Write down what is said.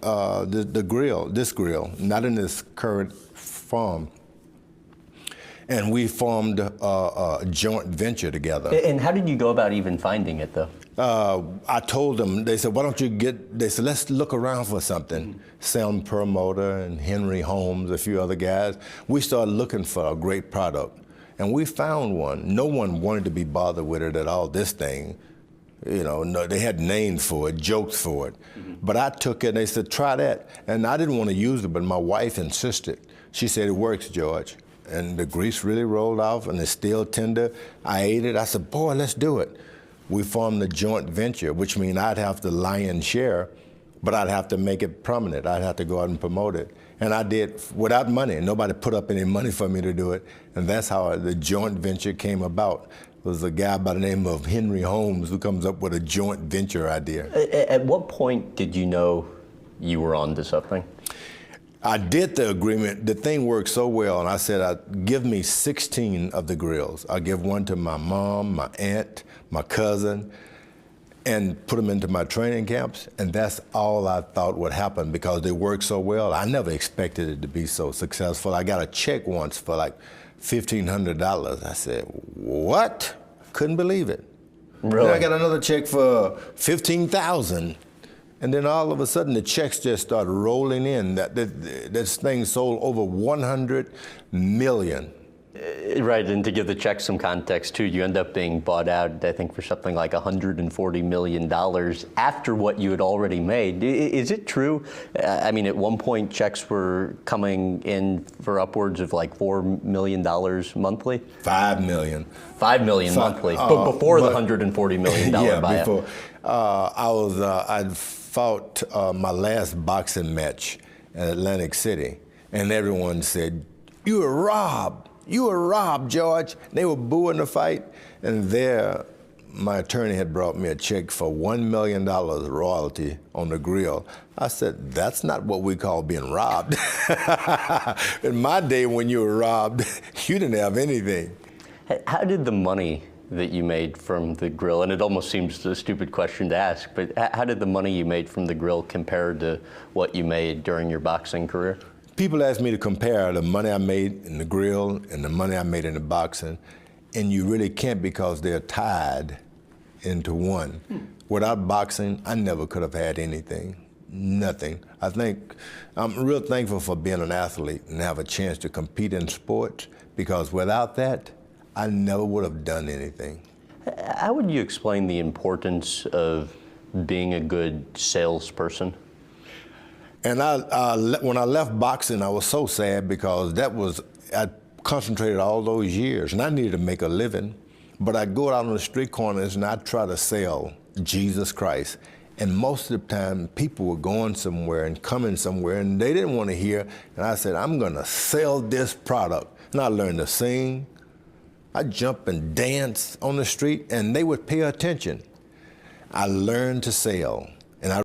this grill, not in this current form. And we formed a joint venture together. And how did you go about even finding it, though? I told them, they said, why don't you they said, let's look around for something. Sam Perlmutter and Henry Holmes, a few other guys. We started looking for a great product. And we found one. No one wanted to be bothered with it at all, this thing. You know, no, they had names for it, jokes for it. But I took it and they said, try that. And I didn't want to use it, but my wife insisted. She said, it works, George. And the grease really rolled off and it's still tender. I ate it. I said, boy, let's do it. We formed a joint venture, which means I'd have the lion's share, but I'd have to make it prominent. I'd have to go out and promote it. And I did without money. Nobody put up any money for me to do it. And that's how the joint venture came about. It was a guy by the name of Henry Holmes who comes up with a joint venture idea. At what point did you know you were on to something? I did the agreement. The thing worked so well, and I said, give me 16 of the grills. I'll give one to my mom, my aunt, my cousin, and put them into my training camps. And that's all I thought would happen because they worked so well. I never expected it to be so successful. I got a check once for like $1,500. I said, what? Couldn't believe it. Really? Then I got another check for $15,000. And then all of a sudden, the checks just started rolling in. This thing sold over 100 million. Right, and to give the check some context too, you end up being bought out, I think, for something like $140 million after what you had already made. Is it true? I mean, at one point, checks were coming in for upwards of like $4 million monthly? $5 million. $5 million monthly, but before the $140 million yeah, buyout. Before. I'd fought my last boxing match in Atlantic City, and everyone said, "You were robbed. You were robbed, George." They were booing the fight, and there, my attorney had brought me a check for $1 million royalty on the grill. I said, that's not what we call being robbed. In my day, when you were robbed, you didn't have anything. How did the money that you made from the grill, and it almost seems a stupid question to ask, but how did the money you made from the grill compare to what you made during your boxing career? People ask me to compare the money I made in the grill and the money I made in the boxing, and you really can't because they're tied into one. Without boxing, I never could have had anything, nothing. I think I'm real thankful for being an athlete and have a chance to compete in sports, because without that, I never would have done anything. How would you explain the importance of being a good salesperson? And when I left boxing, I was so sad because I concentrated all those years, and I needed to make a living. But I'd go out on the street corners and I'd try to sell Jesus Christ. And most of the time, people were going somewhere and coming somewhere, and they didn't want to hear. And I said, I'm going to sell this product. And I learned to sing. I'd jump and dance on the street, and they would pay attention. I learned to sell.